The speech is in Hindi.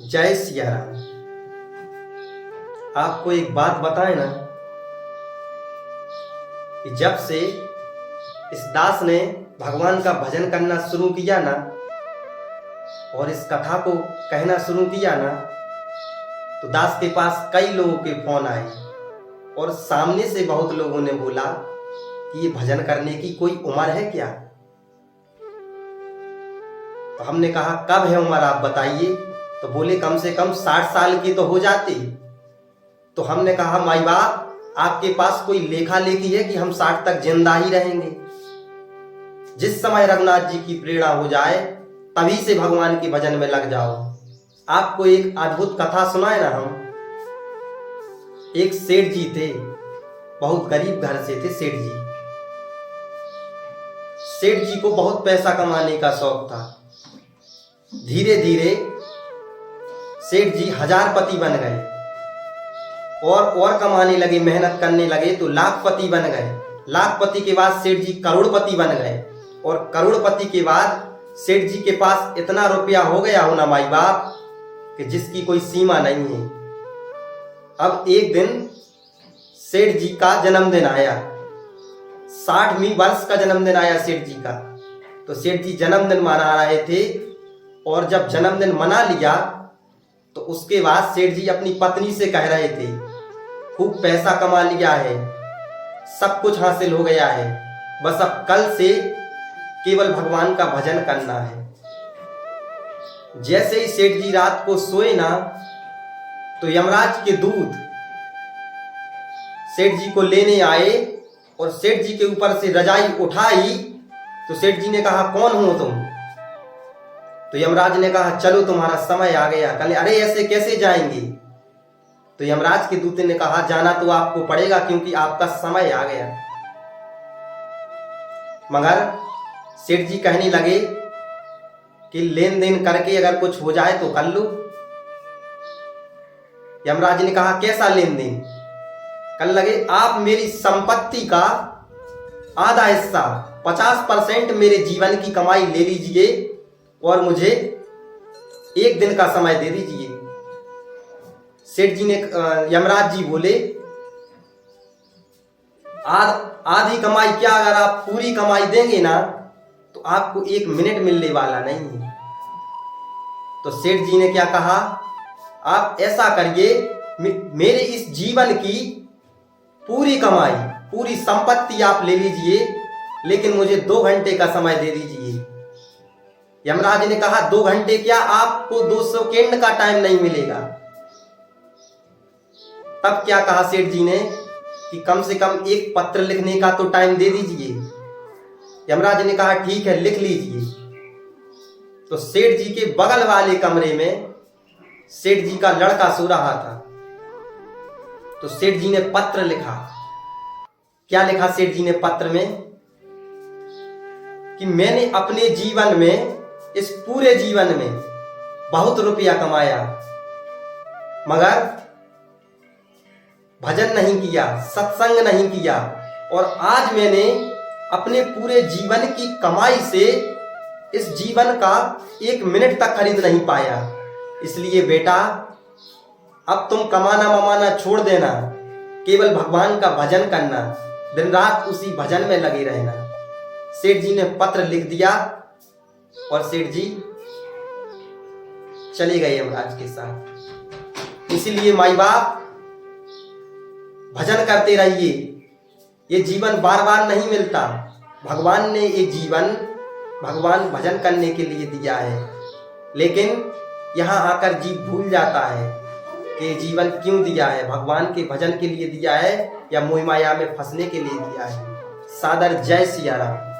जय सिया राम। आपको एक बात बताएं ना कि जब से इस दास ने भगवान का भजन करना शुरू किया ना और इस कथा को कहना शुरू किया ना, तो दास के पास कई लोगों के फोन आए और सामने से बहुत लोगों ने बोला कि ये भजन करने की कोई उम्र है क्या। तो हमने कहा कब है उम्र आप बताइए। तो बोले कम से कम 60 साल की तो हो जाती। तो हमने कहा माई बाप आपके पास कोई लेखा लेखी है कि हम 60 तक जिंदा ही रहेंगे। जिस समय रघुनाथ जी की प्रेरणा हो जाए तभी से भगवान के भजन में लग जाओ। आपको एक अद्भुत कथा सुनाए ना हम। एक सेठ जी थे, बहुत गरीब घर से थे सेठ जी। सेठ जी को बहुत पैसा कमाने का शौक था। धीरे धीरे सेठ जी हजारपति बन गए और कमाने लगे, मेहनत करने लगे तो लाखपति बन गए। लाखपति के बाद सेठ जी करोड़पति बन गए और करोड़पति के बाद सेठ जी के पास इतना रुपया हो गया होना माई बाप कि जिसकी कोई सीमा नहीं है। अब एक दिन सेठ जी का जन्मदिन आया, 60वीं वर्ष का जन्मदिन आया सेठ जी का। तो सेठ जी जन्मदिन मना रहे थे और जब जन्मदिन मना लिया तो उसके बाद सेठ जी अपनी पत्नी से कह रहे थे खूब पैसा कमा लिया है, सब कुछ हासिल हो गया है, बस अब कल से केवल भगवान का भजन करना है। जैसे ही सेठ जी रात को सोए ना तो यमराज के दूत सेठ जी को लेने आए और सेठ जी के ऊपर से रजाई उठाई। तो सेठ जी ने कहा कौन हो तुम। तो यमराज ने कहा चलो तुम्हारा समय आ गया। कल अरे ऐसे कैसे जाएंगे। तो यमराज के दूत ने कहा जाना तो आपको पड़ेगा क्योंकि आपका समय आ गया। मगर सेठ जी कहने लगे कि लेन देन करके अगर कुछ हो जाए तो कर लो। यमराज ने कहा कैसा लेन देन। कल लगे आप मेरी संपत्ति का आधा हिस्सा 50% मेरे जीवन की कमाई ले लीजिए और मुझे एक दिन का समय दे दीजिए। सेठ जी ने यमराज जी बोले आधी कमाई क्या, अगर आप पूरी कमाई देंगे ना तो आपको 1 मिनट मिलने वाला नहीं है। तो सेठ जी ने क्या कहा आप ऐसा करिए मेरे इस जीवन की पूरी कमाई पूरी संपत्ति आप ले लीजिए लेकिन मुझे 2 घंटे का समय दे दीजिए। यमराज ने कहा 2 घंटे क्या, आपको 2 सेकेंड का टाइम नहीं मिलेगा। तब क्या कहा सेठ जी ने कि कम से कम एक पत्र लिखने का तो टाइम दे दीजिए। यमराज ने कहा ठीक है लिख लीजिए। तो सेठ जी के बगल वाले कमरे में सेठ जी का लड़का सो रहा था। तो सेठ जी ने पत्र लिखा। क्या लिखा सेठ जी ने पत्र में कि मैंने अपने जीवन में, इस पूरे जीवन में बहुत रुपया कमाया मगर भजन नहीं किया, सत्संग नहीं किया और आज मैंने अपने पूरे जीवन की कमाई से इस जीवन का 1 मिनट तक खरीद नहीं पाया। इसलिए बेटा अब तुम कमाना ममाना छोड़ देना, केवल भगवान का भजन करना, दिन रात उसी भजन में लगे रहना। सेठ जी ने पत्र लिख दिया और सेठ जी चले गए यमराज के साथ। इसीलिए माई बाप भजन करते रहिए, ये जीवन बार बार नहीं मिलता। भगवान ने ये जीवन भगवान भजन करने के लिए दिया है, लेकिन यहाँ आकर जीव भूल जाता है कि जीवन क्यों दिया है, भगवान के भजन के लिए दिया है या मोह माया में फंसने के लिए दिया है। सादर जय सिया राम।